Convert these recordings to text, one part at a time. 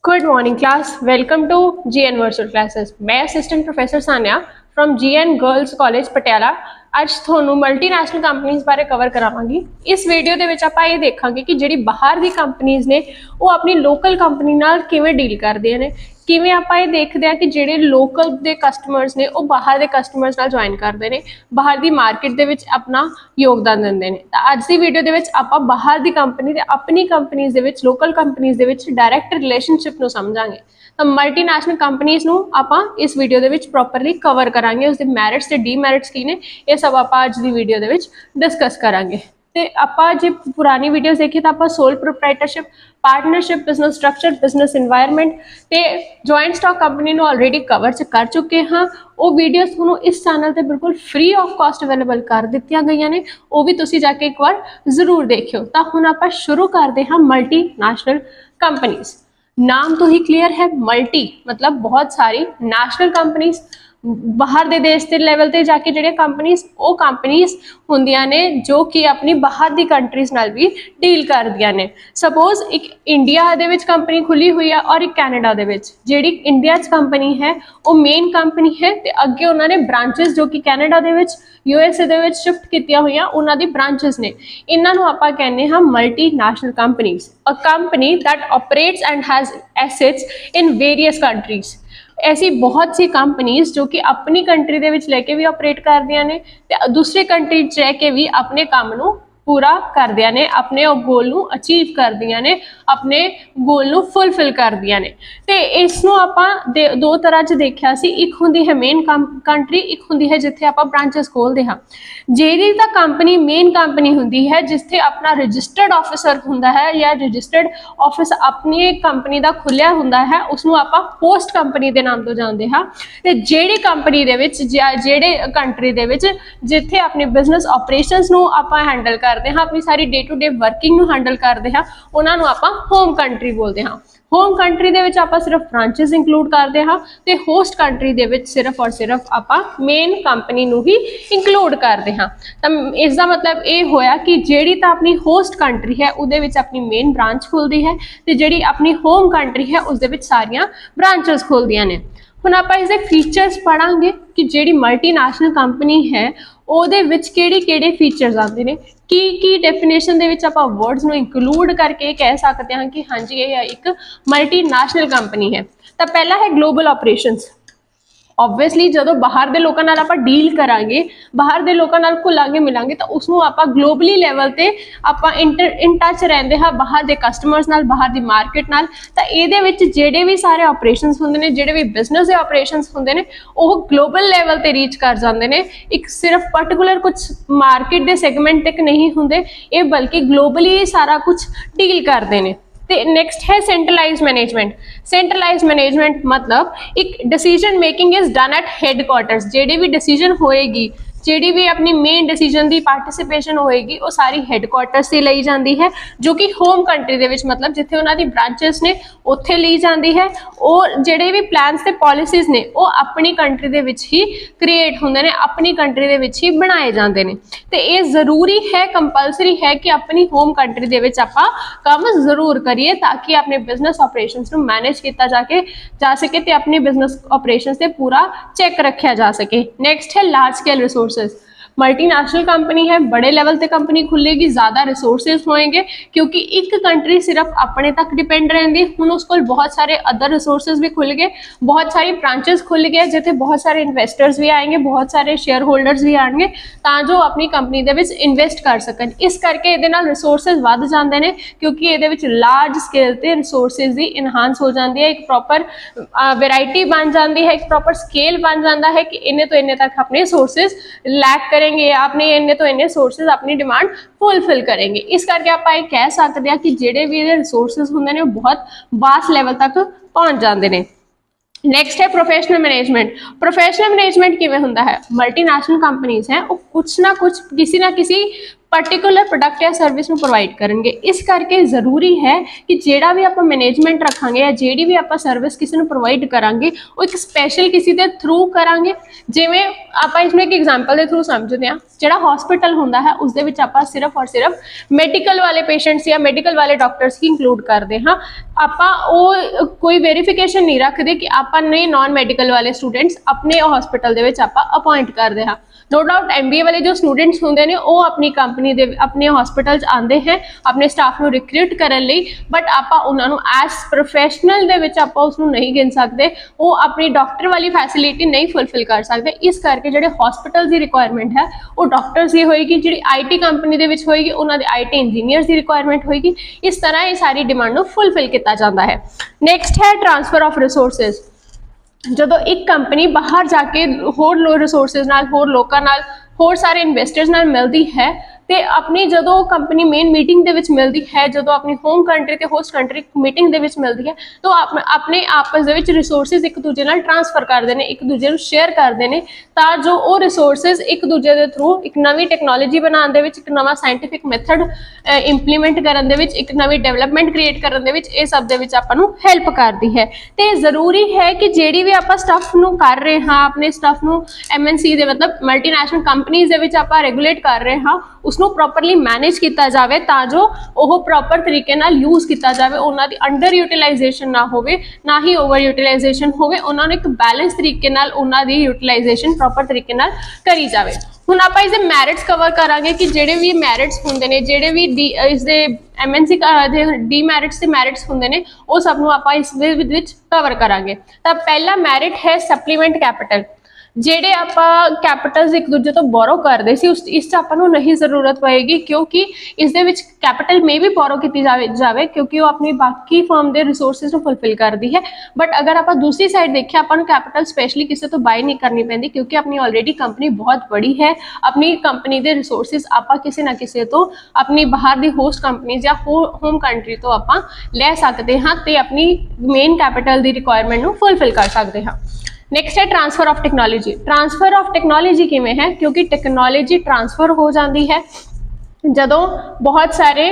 Good morning class, welcome to GN virtual classes. मैं assistant professor Sania from GN girls college Patiala ਅੱਜ ਤੁਹਾਨੂੰ multinational ਕੰਪਨੀਆਂ ਬਾਰੇ ਕਵਰ ਕਰਾਵਾਂਗੀ। ਇਸ ਵੀਡੀਓ ਦੇ ਵਿੱਚ ਆਪਾਂ ਇਹ ਦੇਖਾਂਗੇ ਕਿ ਜਿਹੜੀ ਬਾਹਰ ਦੀ ਕੰਪਨੀਆਂ ਨੇ ਉਹ ਆਪਣੀ ਲੋਕਲ ਕੰਪਨੀ ਨਾਲ ਕਿਵੇਂ ਡੀਲ ਕਰਦੀਆਂ ਨੇ, ਕਿਵੇਂ ਆਪਾਂ ਇਹ ਦੇਖਦੇ ਹਾਂ ਕਿ ਜਿਹੜੇ ਲੋਕਲ ਦੇ ਕਸਟਮਰਸ ਨੇ ਉਹ ਬਾਹਰ ਦੇ ਕਸਟਮਰਸ ਨਾਲ ਜੁਆਇਨ ਕਰਦੇ ਨੇ, ਬਾਹਰ ਦੀ ਮਾਰਕੀਟ ਦੇ ਵਿੱਚ ਆਪਣਾ ਯੋਗਦਾਨ ਦਿੰਦੇ ਨੇ। ਤਾਂ ਅੱਜ ਦੀ ਵੀਡੀਓ ਦੇ ਵਿੱਚ ਆਪਾਂ ਬਾਹਰ ਦੀ ਕੰਪਨੀ ਤੇ ਆਪਣੀ ਕੰਪਨੀਆਂ ਦੇ ਵਿੱਚ, ਲੋਕਲ ਕੰਪਨੀਆਂ ਦੇ ਵਿੱਚ ਡਾਇਰੈਕਟ ਰਿਲੇਸ਼ਨਸ਼ਿਪ ਨੂੰ ਸਮਝਾਂਗੇ। ਤਾਂ ਮਲਟੀਨੈਸ਼ਨਲ ਕੰਪਨੀਆਂ ਨੂੰ ਆਪਾਂ ਇਸ ਵੀਡੀਓ ਦੇ ਵਿੱਚ ਪ੍ਰੋਪਰਲੀ ਕਵਰ ਕਰਾਂਗੇ, ਉਸਦੇ ਮੈਰਿਟਸ ਤੇ ਡੀਮੈਰਿਟਸ ਕੀ ਨੇ, ਇਹ सब आप आज की वीडियो दे विच डिस्कस करांगे। ते आपां जे पुरानी वीडियोस देखी तो आपां sole proprietorship, partnership, business structure, business environment ते जॉइंट स्टॉक कंपनी नूं ऑलरेडी कवर कर चुके हाँ। वो वीडियोस तुहानूं इस चैनल ते बिल्कुल फ्री ऑफ कॉस्ट अवेलेबल कर दित्तियां गईयां ने, वो भी तुसीं जाके एक बार जरूर देखियो। तां हुण आपां शुरू करदे हां मल्टीनैशनल कंपनीज। नाम तो ही क्लीयर है, मल्टी मतलब बहुत सारी, नैशनल कंपनीज बाहर दे देश के लैवल ते जाके जिहड़े कंपनीज हुंदियां ने जो कि अपनी बाहर दी कंट्रीज नाल भी डील करदियां ने। सपोज एक इंडिया दे विच कंपनी खुली हुई है और एक कैनेडा दे विच। जिहड़ी इंडिया च कंपनी है वो मेन कंपनी है ते अगे उन्होंने ब्रांचेस जो कि कैनेडा दे विच, USA दे विच शिफ्ट कीतियां होईयां उन्हां दी ब्रांचेस ने। इन्हां नूं आपां कहने हां multinational companies. A company that operates and has assets in various countries. ऐसी बहुत सी कंपनीज जो कि अपनी कंट्री दे विच लेके भी ऑपरेट करदियां ने ते दूसरी कंट्री च रह के भी अपने काम नूं पूरा करदियां ने, अपने गोल नूं अचीव करदियां ने, अपने गोल नूं फुलफिल करदियां ने। ते इस नूं आपां दो तरह च देखिया सी, एक हुंदी है मेन कंट्री, एक हुंदी है जिथे आपां ब्रांचेस खोलदे हां। जेहड़ी तां कंपनी मेन कंपनी हुंदी है जिथे अपना रजिस्टर्ड ऑफिसर हुंदा है या रजिस्टर्ड ऑफिस अपनी कंपनी दा खुलिया हुंदा है, उसनूं आपां होस्ट कंपनी दे नाम तो जानदे हां। ते जेहड़ी कंपनी दे विच जेहड़े कंट्री दे विच जिथे अपने बिजनेस ऑपरेशंस नूं आपां हैंडल करते हैं, अपनी सारी डे टू डे वर्किंग नूं हैंडल करते हैं, उन्हां नूं आपां होम कंट्री बोलते हैं। होम कंट्री दे विच आपां सिर्फ ब्रांचेस इंक्लूड करते हैं ते होस्ट कंट्री दे विच सिर्फ और सिर्फ आपां मेन कंपनी नूं ही इंक्लूड करते हैं। तो इसका मतलब ये होया कि जिहड़ी तां अपनी होस्ट कंट्री है उहदे विच अपनी मेन ब्रांच खुलदी है ते जिहड़ी अपनी होम कंट्री है उसदे विच सारियां ब्रांचेस खुलदियां ने। हुण आपां इसदे फीचर्स पढ़ांगे कि जिहड़ी मल्टीनैशनल कंपनी है ਉਹਦੇ ਵਿੱਚ ਕਿਹੜੇ फीचर्स आते हैं, की डेफिनेशन दे विच आपां वर्ड्स नूं इंक्लूड करके कह सकते हैं कि हाँ जी ये एक मल्टीनैशनल कंपनी है। तो पहला है ग्लोबल ऑपरेशंस। ऑबवियसली जो बाहर के लोगों नाल आपां डील करांगे, बाहर के लोगों नाल घुलांगे मिलांगे तो उसनूं आपां ग्लोबली लैवल ते आपां इन टच रहिंदे हां बाहर के कस्टमर्स नाल, बाहर की मार्केट नाल। तो इहदे विच जिहड़े भी सारे ऑपरेशंस हुंदे ने, जिहड़े भी बिजनेस के ऑपरेशंस हुंदे ने, वो ग्लोबल लैवल ते रीच कर जांदे ने। एक सिर्फ पर्टिकुलर कुछ मार्केट के सैगमेंट तक नहीं हुंदे, ये बल्कि ग्लोबली सारा कुछ डील करते हैं। तो नेक्स्ट है सेंट्रलाइज मैनेजमेंट। सेंट्रलाइज मैनेजमेंट मतलब एक decision making is done at headquarters. जिहड़ी भी डिसीजन होएगी, जिहड़ी भी अपनी मेन डिसीजन की पार्टिसिपेशन होएगी वो सारी हेडक्वार्टर्स से ली जाती है, जो कि होम कंट्री दे विच मतलब जिथे उन्हां दी ब्रांचेस ने उत्थे ली जाती है। और जिहड़े भी प्लान्स ते पॉलिसीज ने वो अपनी कंट्री दे विच ही क्रिएट हुंदे ने, अपनी कंट्री दे विच ही बनाए जाते हैं। तो ये जरूरी है, कंपलसरी है कि अपनी होम कंट्री दे विच आपां काम जरूर करिए ताकि अपने बिजनेस ऑपरेशंस नूं मैनेज किया जा सके ते अपने बिजनेस ऑपरेशंस से पूरा चेक रखा जा सके। नेक्स्ट है large scale resources. Multinational company है, बड़े लेवल पे कंपनी खुलेगी, ज़्यादा रिसोर्सेज होंगे क्योंकि एक कंट्री सिर्फ अपने तक डिपेंड रहती। हुण उस कोल बहुत सारे अदर रिसोर्सेज भी खुल गए, बहुत सारी ब्रांचेस खुल गए जिथे बहुत सारे इन्वेस्टर्स भी आएंगे, बहुत सारे शेयर होल्डर्स भी आएंगे तां जो अपनी कंपनी दे विच इन्वेस्ट कर सकन। इस करके इहदे नाल रिसोर्सेज वध जांदे ने क्योंकि इहदे विच लार्ज स्केल ते रिसोर्सेज दी इनहांस हो जाती है, एक प्रॉपर वैरायटी बन जाती है, एक प्रॉपर स्केल बन जाता है कि इन्ने तो इन्ने तक अपने सोर्सेज लैक करेंगे, आपने इन्ने तो इन्ने सोर्सेज अपनी डिमांड फुलफिल करेंगे। इस करके आप कह सकते हैं कि जिहड़े भी रिसोर्सेज होंदे ने बहुत वास्ट लैवल तक पहुंच जाते हैं। नेक्स्ट है प्रोफेशनल मैनेजमेंट। प्रोफेशनल मैनेजमेंट किवें हुंदा है? मल्टीनैशनल कंपनीज हैं वो कुछ ना कुछ किसी ना किसी पर्टिकुलर प्रोडक्ट या सर्विस ਨੂੰ ਪ੍ਰੋਵਾਈਡ ਕਰਨਗੇ। ਇਸ ਕਰਕੇ ਜ਼ਰੂਰੀ ਹੈ ਕਿ ਜਿਹੜਾ ਵੀ ਆਪਾਂ ਮੈਨੇਜਮੈਂਟ ਰੱਖਾਂਗੇ ਜਾਂ ਜਿਹੜੀ ਵੀ ਆਪਾਂ ਸਰਵਿਸ ਕਿਸੇ ਨੂੰ ਪ੍ਰੋਵਾਈਡ ਕਰਾਂਗੇ ਉਹ ਇੱਕ ਸਪੈਸ਼ਲ ਕਿਸੇ ਦੇ ਥਰੂ ਕਰਾਂਗੇ। ਜਿਵੇਂ ਆਪਾਂ ਇਸ ਨੂੰ ਇੱਕ ਐਗਜ਼ਾਮਪਲ ਦੇ ਥਰੂ ਸਮਝਦੇ ਹਾਂ, ਜਿਹੜਾ ਹਸਪੀਟਲ ਹੁੰਦਾ ਹੈ ਉਸ ਦੇ ਵਿੱਚ ਆਪਾਂ ਸਿਰਫ ਔਰ ਸਿਰਫ ਮੈਡੀਕਲ ਵਾਲੇ ਪੇਸ਼ੈਂਟਸ ਜਾਂ ਮੈਡੀਕਲ ਵਾਲੇ ਡਾਕਟਰਸ ਹੀ ਇੰਕਲੂਡ ਕਰਦੇ ਹਾਂ। ਆਪਾਂ ਉਹ ਕੋਈ ਵੈਰੀਫਿਕੇਸ਼ਨ ਨਹੀਂ ਰੱਖਦੇ ਕਿ ਆਪਾਂ ਨੇ ਨॉन ਮੈਡੀਕਲ ਵਾਲੇ ਸਟੂਡੈਂਟਸ ਆਪਣੇ ਹਸਪੀਟਲ ਦੇ ਵਿੱਚ ਆਪਾਂ ਅਪਾਇੰਟ ਕਰਦੇ ਹਾਂ। नो डाउट MBA वाले जो स्टूडेंट्स होंगे ने वो अपनी कंपनी दे अपने हॉस्पिटल आते हैं अपने स्टाफ को रिक्रूट करने लई, बट आपां उन्हां नूं एज प्रोफैशनल दे विच आपां उसनूं नहीं गिन सकते, वो अपनी डॉक्टर वाली फैसिलिटी नहीं फुलफिल कर सकते। इस करके जिहड़े हॉस्पिटल की रिक्वायरमेंट है वो डॉक्टर्स की होएगी, जिहड़ी IT कंपनी दे विच होएगी उन्हां दे IT इंजीनियर्स की रिक्वायरमेंट होएगी। इस तरह ये सारी डिमांड नूं फुलफिल किया जाता है। नैक्सट है ट्रांसफर ऑफ रिसोर्सिस। ਜਦੋਂ ਇੱਕ ਕੰਪਨੀ ਬਾਹਰ ਜਾ ਕੇ ਹੋਰ ਰਿਸੋਰਸਿਸ ਨਾਲ ਹੋਰ ਲੋਕਾਂ ਨਾਲ ਹੋਰ ਸਾਰੇ ਇਨਵੈਸਟਰਸ ਨਾਲ ਮਿਲਦੀ ਹੈ ਤੇ ਆਪਣੀ ਜਦੋਂ ਕੰਪਨੀ ਮੇਨ ਮੀਟਿੰਗ ਦੇ ਵਿੱਚ ਮਿਲਦੀ ਹੈ, ਜਦੋਂ ਆਪਣੀ ਹੋਮ ਕੰਟਰੀ ਤੇ ਹੋਸਟ ਕੰਟਰੀ ਮੀਟਿੰਗ ਦੇ ਵਿੱਚ ਮਿਲਦੀ ਹੈ ਤਾਂ ਆਪਣੇ ਆਪਸ ਦੇ ਵਿੱਚ ਰਿਸੋਰਸਿਸ ਇੱਕ ਦੂਜੇ ਨਾਲ ਟ੍ਰਾਂਸਫਰ ਕਰਦੇ ਨੇ, ਇੱਕ ਦੂਜੇ ਨੂੰ ਸ਼ੇਅਰ ਕਰਦੇ ਨੇ ਤਾਂ ਜੋ ਉਹ ਰਿਸੋਰਸਿਸ ਇੱਕ ਦੂਜੇ ਦੇ ਥਰੂ ਇੱਕ ਨਵੀਂ ਟੈਕਨੋਲੋਜੀ ਬਣਾਉਣ ਦੇ ਵਿੱਚ, ਇੱਕ ਨਵਾਂ ਸਾਇੰਟੀਫਿਕ ਮੈਥਡ ਇੰਪਲੀਮੈਂਟ ਕਰਨ ਦੇ ਵਿੱਚ, ਇੱਕ ਨਵੀਂ ਡਿਵੈਲਪਮੈਂਟ ਕ੍ਰੀਏਟ ਕਰਨ ਦੇ ਵਿੱਚ ਇਹ ਸਭ ਦੇ ਵਿੱਚ ਆਪਾਂ ਨੂੰ ਹੈਲਪ ਕਰਦੀ ਹੈ। ਤੇ ਜ਼ਰੂਰੀ ਹੈ ਕਿ ਜਿਹੜੀ ਵੀ ਆਪਾਂ ਸਟੱਫ ਨੂੰ ਕਰ ਰਹੇ ਹਾਂ, ਆਪਣੇ ਸਟੱਫ ਨੂੰ MNC ਦੇ ਮਤਲਬ ਮਲਟੀਨੈਸ਼ਨਲ ਕੰਪਨੀਜ਼ ਦੇ ਵਿੱਚ ਆਪਾਂ ਰੈਗੂਲੇਟ ਕਰ ਰਹੇ ਹਾਂ, उसनू प्रॉपरली मैनेज किया जाए ताजो वह प्रॉपर तरीके नाल यूज़ किया जाए, उन्होंने अंडर यूटिलाइजेशन ना होवे ना ही ओवर यूटिलाइजेशन होवे, उन्होंने एक बैलेंस तरीके नाल उन्होंने यूटिलाइजेशन प्रॉपर तरीके नाल करी जाए। हुण आपां इसदे मैरिट्स कवर करांगे कि जिहड़े भी मैरिट्स हुंदे ने, जिहड़े भी इसदे MNC दे डीमैरिट्स ते मैरिट्स हुंदे ने वो सब नूं आपां इस विच कवर करांगे। तां पहला मैरिट है सप्लीमेंट कैपिटल। ਜਿਹੜੇ ਆਪਾਂ ਕੈਪੀਟਲਸ ਇੱਕ ਦੂਜੇ ਤੋਂ ਬੋਰੋ ਕਰਦੇ ਸੀ ਇਸ 'ਚ ਆਪਾਂ ਨੂੰ ਨਹੀਂ ਜ਼ਰੂਰਤ ਪਏਗੀ, ਕਿਉਂਕਿ ਇਸ ਦੇ ਵਿੱਚ ਕੈਪੀਟਲ ਮੇ ਵੀ ਬੋਰੋ ਕੀਤੀ ਜਾਵੇ ਕਿਉਂਕਿ ਉਹ ਆਪਣੀ ਬਾਕੀ ਫਰਮ ਦੇ ਰਿਸੋਰਸਿਸ ਨੂੰ ਫੁਲਫਿਲ ਕਰਦੀ ਹੈ। ਬਟ ਅਗਰ ਆਪਾਂ ਦੂਸਰੀ ਸਾਈਡ ਦੇਖਿਆ ਆਪਾਂ ਨੂੰ ਕੈਪੀਟਲ ਸਪੈਸ਼ਲੀ ਕਿਸੇ ਤੋਂ ਬਾਈ ਨਹੀਂ ਕਰਨੀ ਪੈਂਦੀ ਕਿਉਂਕਿ ਆਪਣੀ ਆਲਰੇਡੀ ਕੰਪਨੀ ਬਹੁਤ ਬੜੀ ਹੈ। ਆਪਣੀ ਕੰਪਨੀ ਦੇ ਰਿਸੋਰਸਿਸ ਆਪਾਂ ਕਿਸੇ ਨਾ ਕਿਸੇ ਤੋਂ ਆਪਣੀ ਬਾਹਰ ਦੀ ਹੋਸਟ ਕੰਪਨੀ ਜਾਂ ਹੋਮ ਕੰਟਰੀ ਤੋਂ ਆਪਾਂ ਲੈ ਸਕਦੇ ਹਾਂ ਤੇ ਆਪਣੀ ਮੇਨ ਕੈਪੀਟਲ ਦੀ ਰਿਕੁਆਇਰਮੈਂਟ ਨੂੰ ਫੁਲਫਿਲ ਕਰ ਸਕਦੇ ਹਾਂ। नैक्सट है transfer of technology. Transfer of technology किवें है, क्योंकि टेक्नोलॉजी ट्रांसफर हो जाती है ਜਦੋਂ बहुत सारे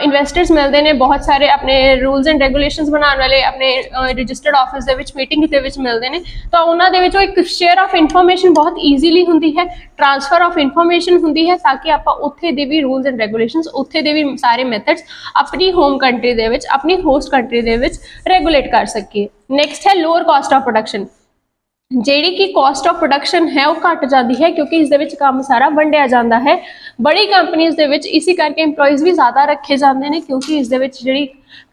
इन्वेस्टर्स मिलते हैं, बहुत सारे अपने रूल्स एंड रेगूलेशनस बनाने वाले अपने रजिस्टर्ड ऑफिस के मीटिंग के मिलते हैं तो उन्होंने एक शेयर ऑफ इन्फॉर्मेशन बहुत ईजीली होंगी है, ट्रांसफर ऑफ इन्फॉर्मेशन होंगी है ताकि आप उत्थे दे भी रूल्स एंड रेगूलेशनस उत्थे दे भी सारे मैथड्स अपनी होम कंट्री दे विच अपनी होस्ट कंट्री दे विच रेगूलेट कर सकिए। नैक्सट है लोअर कॉस्ट ऑफ प्रोडक्शन। ਜਿਹੜੀ कि कॉस्ट ऑफ प्रोडक्शन है वो घट जाती है क्योंकि इस दे विच काम सारा वंडिया जाता है। बड़ी कंपनीज़ दे विच इसी करके इंप्लॉयज़ भी ज़्यादा रखे जाते हैं क्योंकि इस दे विच जिहड़ी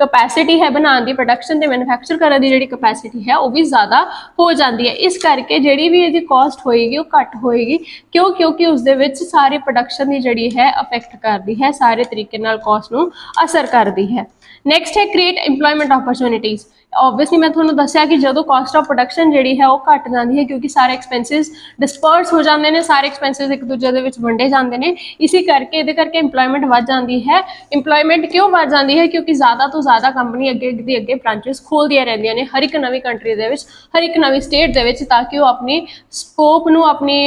कैपेसिटी है बनाने की प्रोडक्शन ते मैन्युफैक्चर करने की जिहड़ी कैपेसिटी है वो भी ज़्यादा हो जाती है। इस करके जिहड़ी भी इहदी कॉस्ट होएगी वो घट होएगी क्योंकि उस दे विच सारी प्रोडक्शन की जिहड़ी है अफेक्ट करती है, सारे तरीके नाल कॉस्ट नूं असर करती है। नैक्सट है क्रिएट इंप्लॉयमेंट अपॉर्चुनिटीज़। ऑब्वियसली मैं तुहानूं दस्सिया कि जो कॉस्ट ऑफ प्रोडक्शन जिहड़ी है वो घट जाती है क्योंकि सारे एक्सपेंसिस डिस्पर्स हो जाते हैं, सारे एक्सपेंसिस एक दूजे दे विच वंडे जाते हैं। इसी करके इहदे करके इंप्लॉयमेंट वध जाती है। इंप्लॉयमेंट क्यों वध जाती है क्योंकि ज़्यादा तो ज़्यादा कंपनी अगे ब्रांचेस खोलदियां रहिंदियां ने हर एक नवी कंट्री दे विच, हर एक नवी स्टेट दे विच, ताकि वो अपनी स्कोप नूं अपनी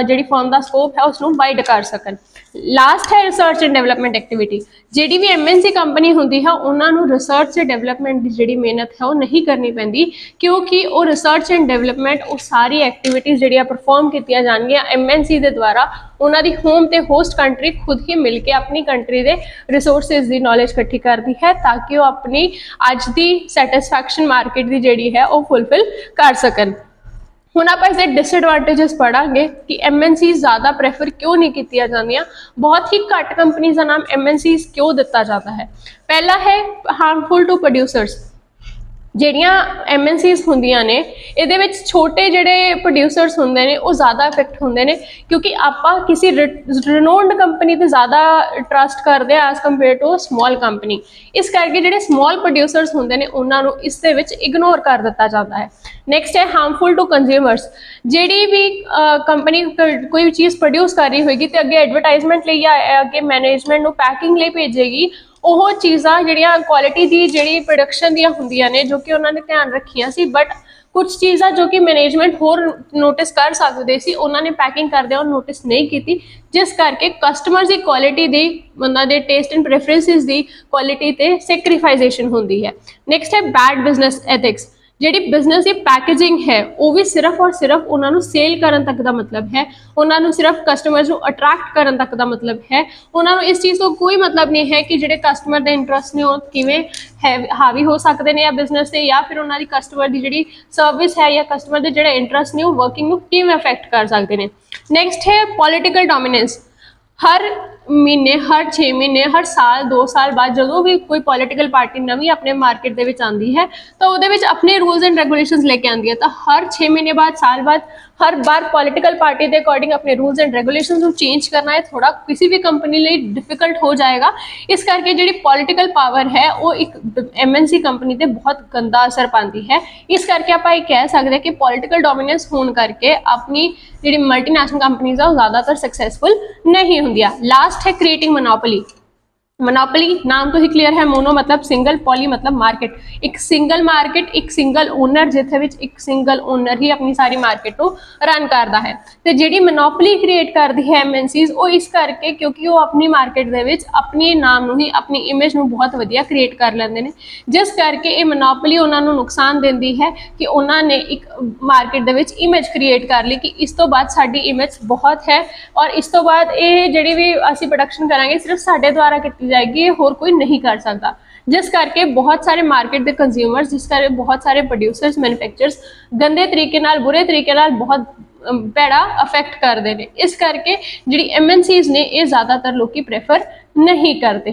जिहड़ी फर्म दा स्कोप है उसनूं वाइड कर सकन। लास्ट है रिसर्च एंड डेवलपमेंट एक्टिविटी। जिहड़ी भी MNC कंपनी होंदी है उन्होंने रिसर्च से डेवलपमेंट की जिहड़ी मेहनत है वो नहीं करनी पैंदी क्योंकि वो रिसर्च एंड डेवलपमेंट वो सारी एक्टिविटीज़ जिहड़ियां परफॉर्म कीतियां जाणगियां MNC दे द्वारा उन्हां दी होम ते होस्ट कंट्री खुद ही मिल के अपनी कंट्री दे रिसोर्सिस की नॉलेज इकट्ठी करती है ताकि वो अपनी अज की सैटिस्फैक्शन मार्केट की जिहड़ी है वो फुलफिल कर सकन। हुण आप इसके डिसएडवांटेजेस पढ़ांगे कि MNC ज़्यादा प्रेफर क्यों नहीं की जांदियां, बहुत ही घट कंपनीज़ का नाम MNC क्यों दिता जाता है। पहला है हार्मफुल टू प्रोड्यूसर्स। ਜਿਹੜੀਆਂ MNCs ਹੁੰਦੀਆਂ ਨੇ ਇਹਦੇ ਵਿੱਚ ਛੋਟੇ ਜਿਹੜੇ ਪ੍ਰੋਡਿਊਸਰਸ ਹੁੰਦੇ ਨੇ ਉਹ ਜ਼ਿਆਦਾ ਇਫੈਕਟ ਹੁੰਦੇ ਨੇ ਕਿਉਂਕਿ ਆਪਾਂ ਕਿਸੇ ਰਿਨੋਨਡ ਕੰਪਨੀ ਤੇ ਜ਼ਿਆਦਾ ਟਰਸਟ ਕਰਦੇ ਆ as compare to small company. ਇਸ ਕਰਕੇ ਜਿਹੜੇ ਸਮਾਲ ਪ੍ਰੋਡਿਊਸਰਸ ਹੁੰਦੇ ਨੇ ਉਹਨਾਂ ਨੂੰ ਇਸ ਦੇ ਵਿੱਚ ਇਗਨੋਰ ਕਰ ਦਿੱਤਾ ਜਾਂਦਾ ਹੈ। ਨੈਕਸਟ ਹੈ ਹਾਰਮਫੁਲ ਟੂ ਕੰਜ਼ਿਊਮਰਸ। ਜਿਹੜੀ ਵੀ ਕੰਪਨੀ ਕੋਈ ਵੀ ਚੀਜ਼ ਪ੍ਰੋਡਿਊਸ ਕਰ ਰਹੀ ਹੋਏਗੀ ਤੇ ਅੱਗੇ ਐਡਵਰਟਾਈਜ਼ਮੈਂਟ ਲਈ ਜਾਂ ਅੱਗੇ ਮੈਨੇਜਮੈਂਟ ਨੂੰ ਪੈਕਿੰਗ ਲਈ ਭੇਜੇਗੀ, ਉਹ ਚੀਜ਼ਾਂ ਜਿਹੜੀਆਂ ਕੁਆਲਿਟੀ ਦੀ ਜਿਹੜੀ ਪ੍ਰੋਡਕਸ਼ਨ ਦੀਆਂ ਹੁੰਦੀਆਂ ਨੇ ਜੋ ਕਿ ਉਹਨਾਂ ਨੇ ਧਿਆਨ ਰੱਖੀਆਂ ਸੀ ਬਟ कुछ चीज़ां जो कि मैनेजमेंट होर नोटिस कर सकते सी उन्होंने पैकिंग करदे नोटिस नहीं की, जिस करके कस्टमर्स की क्वालिटी दी उन्होंने टेस्ट एंड प्रेफरेंसिस की क्वालिटी ते सैक्रीफाइजेशन होंदी है। नैक्सट है बैड बिजनेस एथिक्स। ਜਿਹੜੀ बिजनेस की पैकेजिंग है वो भी सिर्फ और सिर्फ उन्होंने सेल करन तक का मतलब है, उन्होंने सिर्फ कस्टमर्स को अट्रैक्ट करन तक का मतलब है। उन्होंने इस चीज़ को कोई मतलब नहीं है कि ਜਿਹੜੇ कस्टमर के इंटरस्ट ने वो किवें हावी हो सकते हैं या बिजनेस से, या फिर उन्होंने कस्टमर की जी सर्विस है या कस्टमर के जोड़े इंटरस्ट ने वो वर्किंग को किवें अफेक्ट कर सकते हैं। नैक्सट है पॉलिटिकल डोमीनेंस। हर महीने, हर 6 महीने, हर साल 2 साल बाद जो भी कोई पॉलिटिकल पार्टी नवी अपने मार्केट के आती है तो वो अपने रूल्स एंड रेगूलेशंस लेके आती है। तो हर 6 महीने बाद, साल बाद, हर बार पॉलिटिकल पार्टी के अकॉर्डिंग अपने रूल्स एंड रेगूलेशंस को चेंज करना है थोड़ा किसी भी कंपनी लिए डिफिकल्ट हो जाएगा। इस करके जी पॉलिटिकल पावर है वो एक MNC कंपनी पर बहुत गंदा असर पाती है। इस करके आप कह सकते हैं कि पॉलिटिकल डोमीनेंस होने करके अपनी जी मल्टीनैशनल कंपनीज है ज़्यादातर सक्सैसफुल नहीं होंदियां। लास्ट है क्रिएटिंग मोनोपोली। मोनोपोली नाम तो ही क्लियर है, मोनो मतलब सिंगल, पॉली मतलब मार्केट। एक सिंगल मार्केट, एक सिंगल ओनर जिथे विच एक सिंगल ओनर ही अपनी सारी मार्केट को रन करता है। तो जी मोनोपोली क्रिएट करती है MNCs वो इस करके क्योंकि वो अपनी मार्केट दे विच अपने नाम नूं ही, अपनी इमेज नूं बहुत वधिया क्रिएट कर लेंदे ने, जिस करके ये मोनोपोली उन्होंने नुकसान देती है कि उन्होंने एक मार्केट दे विच इमेज क्रिएट कर ली कि इस तो बाद साडी इमेज बहुत है और इस तो बाद ये जिहड़ी भी असीं प्रोडक्शन करांगे सिर्फ साडे द्वारा की जाएगी, ये होर कोई नहीं कर सकता। जिस करके बहुत सारे मार्केट के कंज्यूमर्स, जिस करके बहुत सारे प्रोड्यूसर्स, मैन्युफैक्चरर्स गंदे तरीके नाल, बुरे तरीके नाल बहुत भैड़ा अफेक्ट करते हैं। इस करके जी MNCs ने ये ज़्यादातर लोग प्रेफर नहीं करते।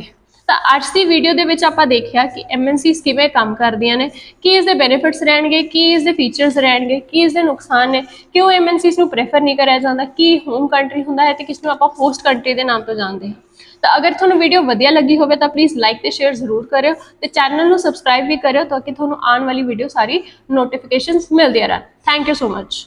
तो अज की वीडियो के विच आपां देखिया कि MNCs किवें काम करदियां ने, की इसके बेनीफिट्स रहणगे, की इसके फीचर्स रहणगे, की इसके नुकसान ने, क्यों MNCs नूं प्रेफर नहीं कराया जाता, की होम कंट्री हुंदा है तो किसनूं आपां होस्ट कंट्री के नाम तो जानते हैं। तो अगर तुहानूं वीडियो वधिया लगी हो तो प्लीज़ लाइक तो शेयर जरूर करियो तो चैनल नूं सबसक्राइब भी करियो ताकि तुहानूं आने वाली वीडियो सारी नोटिफिकेशंस मिलदियां रहन। Thank you so much.